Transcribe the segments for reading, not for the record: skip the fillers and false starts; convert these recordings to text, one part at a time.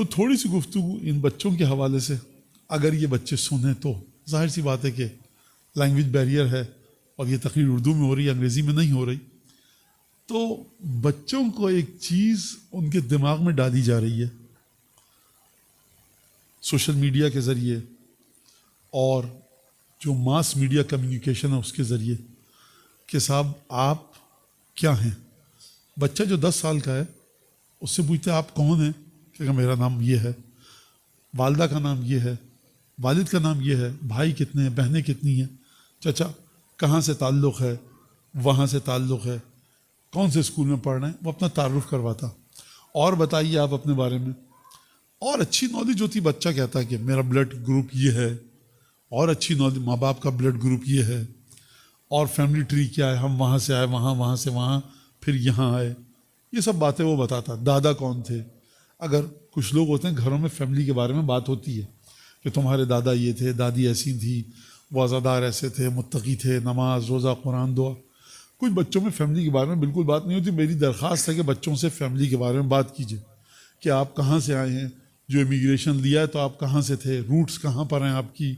تو تھوڑی سی گفتگو ان بچوں کے حوالے سے اگر یہ بچے سنیں تو ظاہر سی بات ہے کہ لینگویج بیریئر ہے اور یہ تقریر اردو میں ہو رہی ہے، انگریزی میں نہیں ہو رہی، تو بچوں کو ایک چیز ان کے دماغ میں ڈالی جا رہی ہے سوشل میڈیا کے ذریعے اور جو ماس میڈیا کمیونیکیشن ہے اس کے ذریعے کہ صاحب آپ کیا ہیں. بچہ جو 10 سال کا ہے اس سے پوچھتے ہیں آپ کون ہیں، کہ میرا نام یہ ہے، والدہ کا نام یہ ہے، والد کا نام یہ ہے، بھائی کتنے ہیں، بہنیں کتنی ہیں، چچا کہاں سے تعلق ہے، وہاں سے تعلق ہے، کون سے اسکول میں پڑھ رہے ہیں، وہ اپنا تعارف کرواتا. اور بتائیے آپ اپنے بارے میں، اور اچھی نالج ہوتی بچہ کہتا ہے کہ میرا بلڈ گروپ یہ ہے، اور اچھی نالج ماں باپ کا بلڈ گروپ یہ ہے، اور فیملی ٹری کیا ہے، ہم وہاں سے آئے، وہاں سے وہاں پھر یہاں آئے، یہ سب باتیں وہ بتاتا. دادا کون تھے، اگر کچھ لوگ ہوتے ہیں گھروں میں فیملی کے بارے میں بات ہوتی ہے کہ تمہارے دادا یہ تھے، دادی ایسی تھی، وہ عزادار ایسے تھے، متقی تھے، نماز روزہ قرآن دعا. کچھ بچوں میں فیملی کے بارے میں بالکل بات نہیں ہوتی. میری درخواست ہے کہ بچوں سے فیملی کے بارے میں بات کیجیے کہ آپ کہاں سے آئے ہیں، جو امیگریشن لیا ہے تو آپ کہاں سے تھے، روٹس کہاں پر ہیں آپ کی،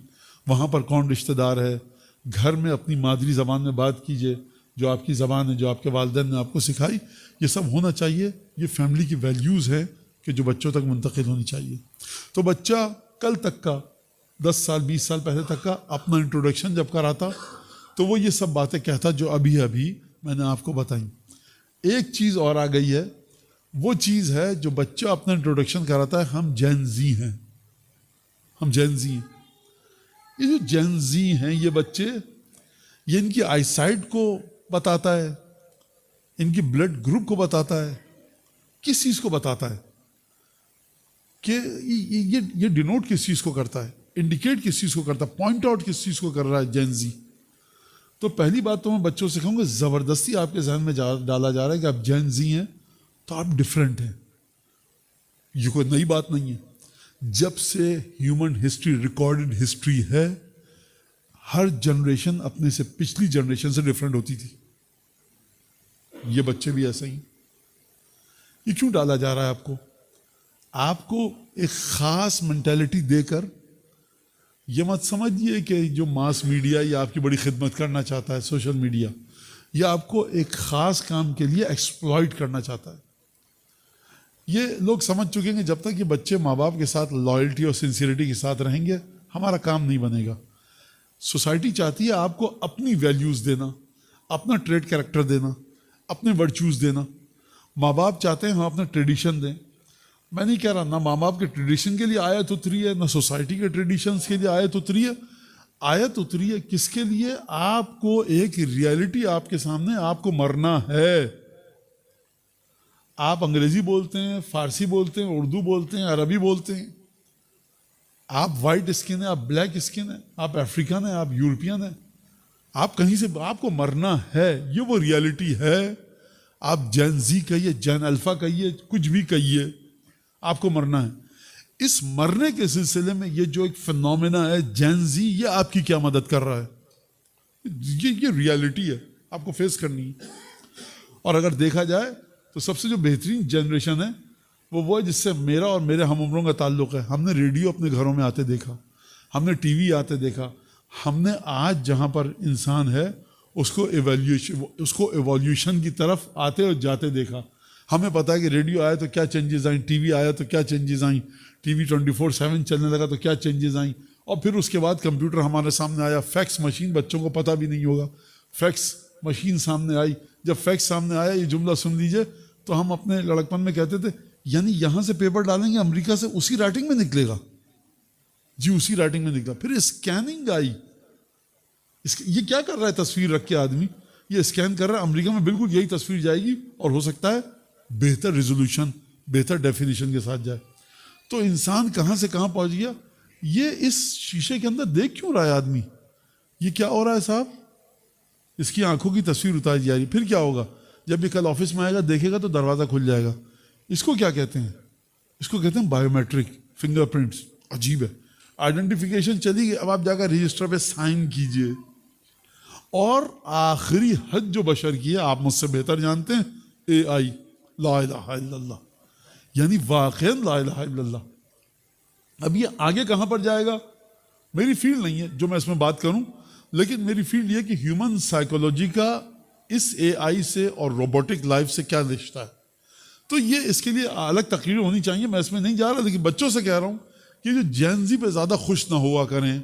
وہاں پر کون رشتہ دار ہے. گھر میں اپنی مادری زبان میں بات کیجیے، جو آپ کی زبان ہے، جو آپ کے والدین نے آپ کو سکھائی. یہ سب ہونا چاہیے. یہ فیملی کی ویلیوز ہیں کہ جو بچوں تک منتقل ہونی چاہیے. تو بچہ کل تک کا 10 سال 20 سال پہلے تک کا اپنا انٹروڈکشن جب کراتا تو وہ یہ سب باتیں کہتا جو ابھی میں نے آپ کو بتائیں. ایک چیز اور آ گئی ہے، وہ چیز ہے جو بچہ اپنا انٹروڈکشن کراتا ہے، ہم جین زی ہیں، ہم جین زی ہیں. یہ جو جین زی ہیں یہ بچے، یہ ان کی آئی سائٹ کو بتاتا ہے، ان کی بلڈ گروپ کو بتاتا ہے. کس چیز کو بتاتا ہے کہ یہ ڈینوٹ کس چیز کو کرتا ہے، انڈیکیٹ کس چیز کو کرتا ہے، پوائنٹ آؤٹ کس چیز کو کر رہا ہے جین زی. تو پہلی بات تو میں بچوں سے کہوں گا، زبردستی آپ کے ذہن میں ڈالا جا رہا ہے کہ آپ جین زی ہیں تو آپ ڈفرینٹ ہیں. یہ کوئی نئی بات نہیں ہے. جب سے ہیومن ہسٹری ریکارڈڈ ہسٹری ہے، ہر جنریشن اپنے سے پچھلی جنریشن سے ڈفرینٹ ہوتی تھی. یہ بچے بھی ایسے ہی. یہ کیوں ڈالا جا رہا ہے آپ کو؟ آپ کو ایک خاص مینٹیلٹی دے کر یہ مت سمجھیے کہ جو ماس میڈیا یا آپ کی بڑی خدمت کرنا چاہتا ہے، سوشل میڈیا، یا آپ کو ایک خاص کام کے لیے ایکسپلائٹ کرنا چاہتا ہے. یہ لوگ سمجھ چکے ہیں کہ جب تک یہ بچے ماں باپ کے ساتھ لائلٹی اور سنسیئرٹی کے ساتھ رہیں گے ہمارا کام نہیں بنے گا. سوسائٹی چاہتی ہے آپ کو اپنی ویلیوز دینا، اپنا ٹریڈ کریکٹر دینا، اپنے ورچوز دینا. ماں باپ چاہتے ہیں ہم اپنا ٹریڈیشن دیں. میں نہیں کہہ رہا نہ ماں باپ کے ٹریڈیشن کے لیے آیت اتری ہے، نہ سوسائٹی کے ٹریڈیشنز کے لیے آیت اتری ہے. آیت اتری ہے کس کے لیے؟ آپ کو ایک ریئلٹی آپ کے سامنے، آپ کو مرنا ہے. آپ انگریزی بولتے ہیں، فارسی بولتے ہیں، اردو بولتے ہیں، عربی بولتے ہیں، آپ وائٹ اسکن ہیں، آپ بلیک اسکن ہیں، آپ افریقن ہیں، آپ یورپین ہیں، آپ کہیں سے، آپ کو مرنا ہے. یہ وہ ریئلٹی ہے. آپ جین زی کہیے، جین الفا کہیے، کچھ بھی کہیے، آپ کو مرنا ہے. اس مرنے کے سلسلے میں یہ جو ایک فنومینا ہے جین زی، یہ آپ کی کیا مدد کر رہا ہے؟ یہ ریئلٹی ہے، آپ کو فیس کرنی ہے. اور اگر دیکھا جائے تو سب سے جو بہترین جنریشن ہے وہ ہے جس سے میرا اور میرے ہم عمروں کا تعلق ہے. ہم نے ریڈیو اپنے گھروں میں آتے دیکھا، ہم نے ٹی وی آتے دیکھا، ہم نے آج جہاں پر انسان ہے اس کو ایولیوشن کی طرف آتے اور جاتے دیکھا. ہمیں پتا ہے کہ ریڈیو آیا تو کیا چینجز آئیں، ٹی وی آیا تو کیا چینجز آئیں، ٹی وی 24/7 چلنے لگا تو کیا چینجز آئیں، اور پھر اس کے بعد کمپیوٹر ہمارے سامنے آیا. فیکس مشین، بچوں کو پتہ بھی نہیں ہوگا، فیکس مشین سامنے آئی. جب فیکس سامنے آیا، یہ جملہ سن لیجئے، تو ہم اپنے لڑکپن میں کہتے تھے یعنی یہاں سے پیپر ڈالیں گے امریکہ سے اسی رائٹنگ میں نکلے گا. جی اسی رائٹنگ میں نکلا. پھر اسکیننگ آئی. یہ کیا کر رہا ہے تصویر رکھ کے آدمی؟ یہ اسکین کر رہا ہے. امریکہ میں بالکل یہی تصویر جائے گی اور ہو سکتا ہے بہتر ریزولوشن، بہتر ڈیفینیشن کے ساتھ جائے. تو انسان کہاں سے کہاں پہنچ گیا. یہ اس شیشے کے اندر دیکھ کیوں رہا ہے آدمی؟ یہ کیا ہو رہا ہے صاحب؟ اس کی آنکھوں کی تصویر اتاری جا رہی. پھر کیا ہوگا؟ جب یہ کل آفس میں آئے گا دیکھے گا تو دروازہ کھل جائے گا. اس کو کیا کہتے ہیں؟ اس کو کہتے ہیں بایو میٹرک، فنگر پرنٹس. عجیب ہے. آئیڈینٹیفیکیشن چلی گئی، اب آپ جا کر رجسٹر پہ سائن کیجئے. اور آخری حد جو بشر کی ہے آپ مجھ سے بہتر جانتے ہیں، اے آئی، لا الہ الا اللہ. یعنی واقعا لا الہ الا اللہ. اب یہ آگے کہاں پر جائے گا میری فیلڈ نہیں ہے جو میں اس میں بات کروں، لیکن میری فیلڈ یہ کہ ہیومن سائیکولوجی کا اس اے آئی سے اور روبوٹک لائف سے کیا رشتہ ہے. تو یہ اس کے لیے الگ تقریر ہونی چاہیے، میں اس میں نہیں جا رہا، لیکن بچوں سے کہہ رہا ہوں کہ جو جینزی پہ زیادہ خوش نہ ہوا کریں.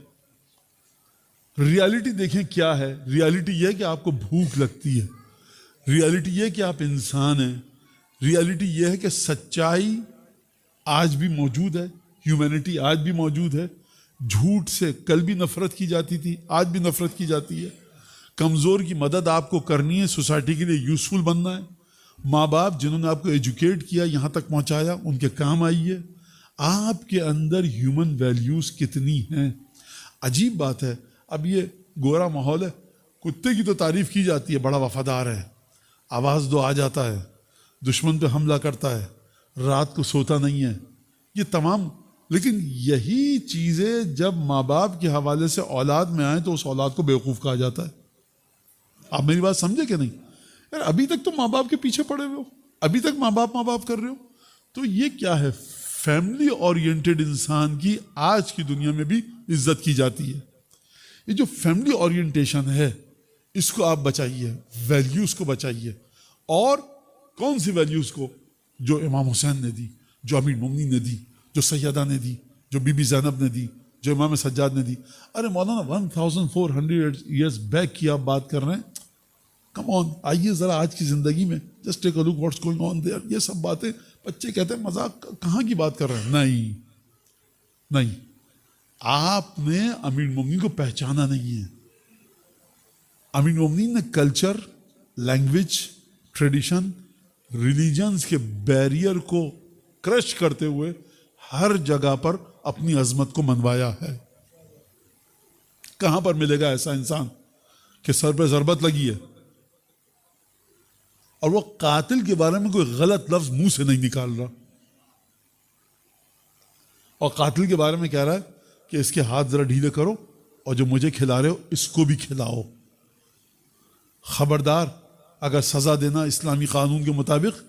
ریالٹی دیکھیں کیا ہے. ریالٹی یہ ہے کہ آپ کو بھوک لگتی ہے، ریالٹی یہ ہے کہ آپ انسان ہیں، ریالٹی یہ ہے کہ سچائی آج بھی موجود ہے، ہیومینٹی آج بھی موجود ہے. جھوٹ سے کل بھی نفرت کی جاتی تھی، آج بھی نفرت کی جاتی ہے. کمزور کی مدد آپ کو کرنی ہے، سوسائٹی کے لیے یوزفل بننا ہے. ماں باپ جنہوں نے آپ کو ایجوکیٹ کیا، یہاں تک پہنچایا، ان کے کام آئیے. آپ کے اندر ہیومن ویلیوز کتنی ہیں. عجیب بات ہے، اب یہ گورا ماحول ہے، کتے کی تو تعریف کی جاتی ہے، بڑا وفادار ہے، آواز دو آ جاتا ہے، دشمن پہ حملہ کرتا ہے، رات کو سوتا نہیں ہے، یہ تمام. لیکن یہی چیزیں جب ماں باپ کے حوالے سے اولاد میں آئیں تو اس اولاد کو بیوقوف کہا جاتا ہے. آپ میری بات سمجھے کہ نہیں؟ یار ابھی تک تو ماں باپ کے پیچھے پڑے ہوئے ہو، ابھی تک ماں باپ کر رہے ہو. تو یہ کیا ہے؟ فیملی اورینٹڈ انسان کی آج کی دنیا میں بھی عزت کی جاتی ہے. یہ جو فیملی اورینٹیشن ہے اس کو آپ بچائیے، ویلیوز کو بچائیے. اور کون سی ویلیوز کو؟ جو امام حسین نے دی، جو امیر المومنین نے دی، جو سیدہ نے دی، جو بی بی زینب نے دی، جو امام سجاد نے دی. ارے مولانا 1400 ایئرز بیک کی آپ بات کر رہے ہیں. کم آن، آئیے ذرا آج کی زندگی میں just take a look what's going on there. یہ سب باتیں بچے کہتے ہیں مذاق، کہاں کی بات کر رہے ہیں؟ نہیں، آپ نے امیر المومنین کو پہچانا نہیں ہے. امیر المومنین نے کلچر، لینگویج، ٹریڈیشن، ریلیجنز کے بیریئر کو کرش کرتے ہوئے ہر جگہ پر اپنی عظمت کو منوایا ہے. کہاں پر ملے گا ایسا انسان کہ سر پہ ضربت لگی ہے اور وہ قاتل کے بارے میں کوئی غلط لفظ منہ سے نہیں نکال رہا، اور قاتل کے بارے میں کہہ رہا ہے کہ اس کے ہاتھ ذرا ڈھیلے کرو اور جو مجھے کھلا رہے ہو اس کو بھی کھلاؤ. خبردار، اگر سزا دینا اسلامی قانون کے مطابق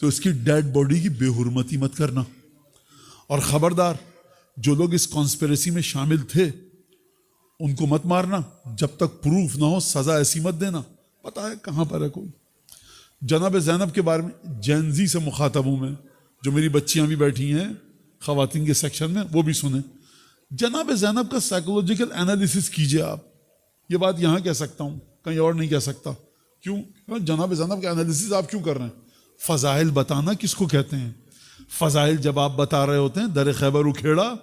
تو اس کی ڈیڈ باڈی کی بے حرمتی مت کرنا. اور خبردار، جو لوگ اس کانسپیریسی میں شامل تھے ان کو مت مارنا جب تک پروف نہ ہو، سزا ایسی مت دینا. پتہ ہے کہاں پر ہے کوئی. جناب زینب کے بارے میں جینزی سے مخاطب ہوں میں، جو میری بچیاں بھی بیٹھی ہیں خواتین کے سیکشن میں، وہ بھی سنیں. جناب زینب کا سائیکولوجیکل انالیسس کیجئے. آپ یہ بات یہاں کہہ سکتا ہوں، کہیں اور نہیں کہہ سکتا. کیوں؟ جناب زینب کا انالیسس آپ کیوں کر رہے ہیں؟ فضائل بتانا کس کو کہتے ہیں؟ فضائل جب آپ بتا رہے ہوتے ہیں، در خیبر اکھیڑا،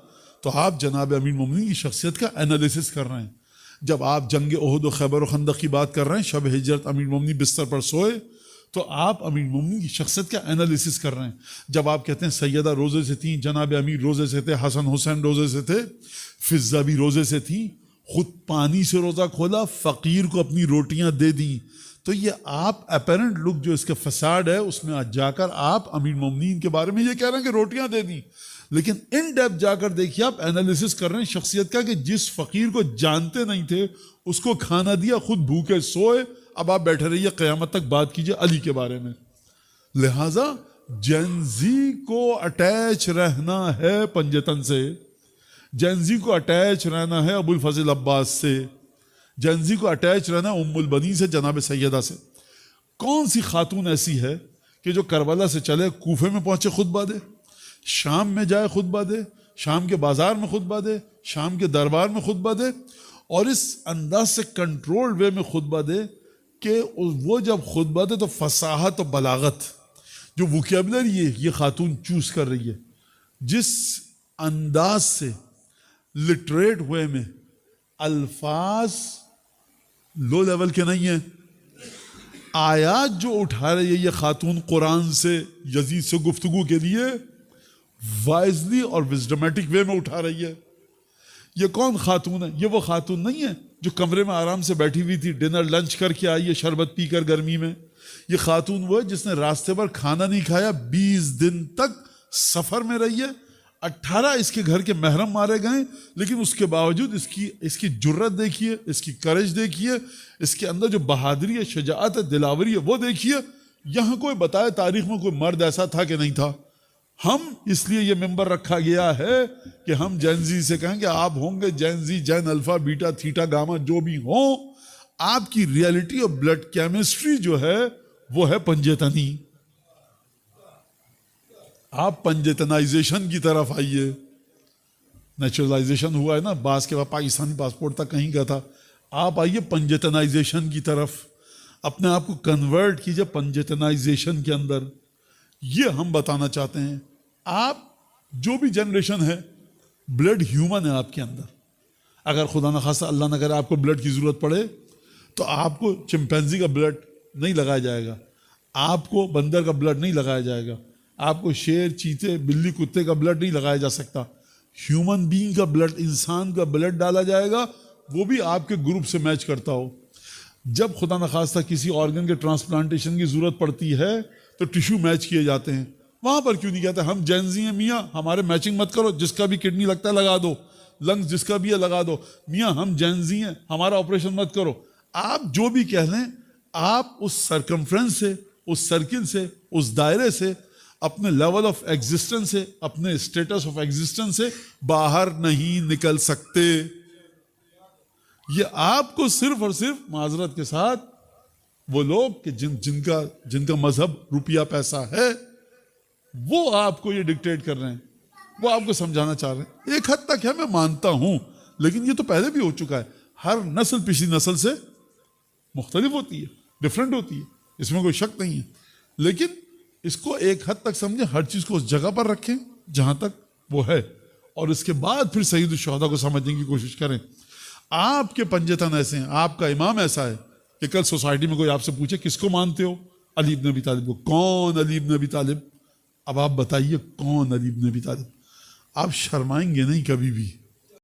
تو آپ جناب امیر المومنین کی شخصیت کا انالیسس کر رہے ہیں. جب آپ جنگ احد و خیبر و خندق کی بات کر رہے ہیں، شب ہجرت امیر المومنین بستر پر سوئے، تو آپ امیر المومنین کی شخصیت کا انالیسس کر رہے ہیں. جب آپ کہتے ہیں سیدہ روزے سے تھیں، جناب امیر روزے سے تھے، حسن حسین روزے سے تھے، فضہ بھی روزے سے تھیں، خود پانی سے روزہ کھولا، فقیر کو اپنی روٹیاں دے دیں، تو یہ آپ اپیرنٹ لک جو اس کے فساد ہے اس میں جا کر آپ امیر المومنین کے بارے میں یہ کہہ رہے ہیں کہ روٹیاں دے دیں. لیکن ان ڈیپتھ جا کر دیکھیے، آپ انالیسس کر رہے ہیں شخصیت کا کہ جس فقیر کو جانتے نہیں تھے اس کو کھانا دیا، خود بھوکے سوئے. اب آپ بیٹھے رہیے قیامت تک بات کیجئے علی کے بارے میں. لہٰذا جینزی کو اٹیچ رہنا ہے پنجتن سے، جینزی کو اٹیچ رہنا ہے ابو الفضل عباس سے، جینزی کو اٹیچ رہنا ہے ام البنین سے، جناب سیدہ سے. کون سی خاتون ایسی ہے کہ جو کربلا سے چلے کوفے میں پہنچے خطبہ دے، شام میں جائے خطبہ دے، شام کے بازار میں خطبہ دے، شام کے دربار میں خطبہ دے، اور اس انداز سے کنٹرول وے میں خطبہ دے کہ وہ جب خطبہ دے تو فصاحت و بلاغت جو ووکیبلری ہے یہ خاتون چوز کر رہی ہے. جس انداز سے لٹریٹ ہوئے میں الفاظ لو لیول کے نہیں ہیں، آیات جو اٹھا رہی ہے یہ خاتون قرآن سے یزید سے گفتگو کے لیے وائزلی اور وزڈمیٹک وے میں اٹھا رہی ہے. یہ کون خاتون ہے؟ یہ وہ خاتون نہیں ہے جو کمرے میں آرام سے بیٹھی ہوئی تھی، ڈنر لنچ کر کے آئی ہے شربت پی کر گرمی میں. یہ خاتون وہ ہے جس نے راستے پر کھانا نہیں کھایا، 20 دن تک سفر میں رہی ہے، 18 اس کے گھر کے محرم مارے گئے، لیکن اس کے باوجود اس کی جرت دیکھیے، اس کی کرج دیکھیے، اس کے اندر جو بہادری ہے، شجاعت ہے، دلاوری ہے وہ دیکھیے. یہاں کوئی بتائے تاریخ میں کوئی مرد ایسا تھا کہ نہیں تھا؟ ہم اس لیے یہ ممبر رکھا گیا ہے کہ ہم جین زی سے کہیں کہ آپ ہوں گے gen Z, gen alpha beta theta gamma جو بھی ہوں، آپ کی ریئلٹی اور بلڈ کیمسٹری جو ہے وہ ہے پنجتنی. آپ پنجتنائزیشن کی طرف آئیے. نیچرلائزیشن ہوا ہے نا، بعض کے بعد پاکستانی پاسپورٹ تک کہیں گیا تھا. آپ آئیے پنجتنائزیشن کی طرف، اپنے آپ کو کنورٹ کیجئے پنجتنائزیشن کے اندر. یہ ہم بتانا چاہتے ہیں. آپ جو بھی جنریشن ہے، بلڈ ہیومن ہے آپ کے اندر. اگر خدا نخواستہ اللہ نہ کرے آپ کو بلڈ کی ضرورت پڑے تو آپ کو چمپینزی کا بلڈ نہیں لگایا جائے گا، آپ کو بندر کا بلڈ نہیں لگایا جائے گا، آپ کو شیر، چیتے، بلی، کتے کا بلڈ نہیں لگایا جا سکتا. ہیومن بینگ کا بلڈ، انسان کا بلڈ ڈالا جائے گا، وہ بھی آپ کے گروپ سے میچ کرتا ہو. جب خدا نخواستہ کسی آرگن کے ٹرانسپلانٹیشن کی ضرورت پڑتی ہے تو ٹیشو میچ کیے جاتے ہیں. وہاں پر کیوں نہیں کہتے ہم جینزی ہیں میاں، ہمارے میچنگ مت کرو، جس کا بھی کڈنی لگتا ہے لگا دو، لنگز جس کا بھی ہے لگا دو. میاں ہم جینزی ہیں، ہمارا آپریشن مت کرو. آپ جو بھی کہہ لیں، آپ اس سرکمفرنس سے، اس سرکل سے، اس دائرے سے، اپنے لیول آف ایگزسٹنس سے، اپنے اسٹیٹس آف ایگزسٹنس سے باہر نہیں نکل سکتے. یہ آپ کو صرف اور صرف معذرت کے ساتھ وہ لوگ کہ جن کا مذہب روپیہ پیسہ ہے، وہ آپ کو یہ ڈکٹیٹ کر رہے ہیں، وہ آپ کو سمجھانا چاہ رہے ہیں. ایک حد تک ہے، میں مانتا ہوں، لیکن یہ تو پہلے بھی ہو چکا ہے. ہر نسل پچھلی نسل سے مختلف ہوتی ہے، ڈفرینٹ ہوتی ہے، اس میں کوئی شک نہیں ہے. لیکن اس کو ایک حد تک سمجھیں، ہر چیز کو اس جگہ پر رکھیں جہاں تک وہ ہے، اور اس کے بعد پھر سید الشہداء کو سمجھنے کی کوشش کریں. آپ کے پنجتن ایسے ہیں، آپ کا امام ایسا ہے کہ کل سوسائٹی میں کوئی آپ سے پوچھے کس کو مانتے ہو؟ علی بن ابی طالب کو. کون علی بن ابی طالب؟ اب آپ بتائیے کون علی بن ابی طالب؟ آپ شرمائیں گے نہیں کبھی بھی.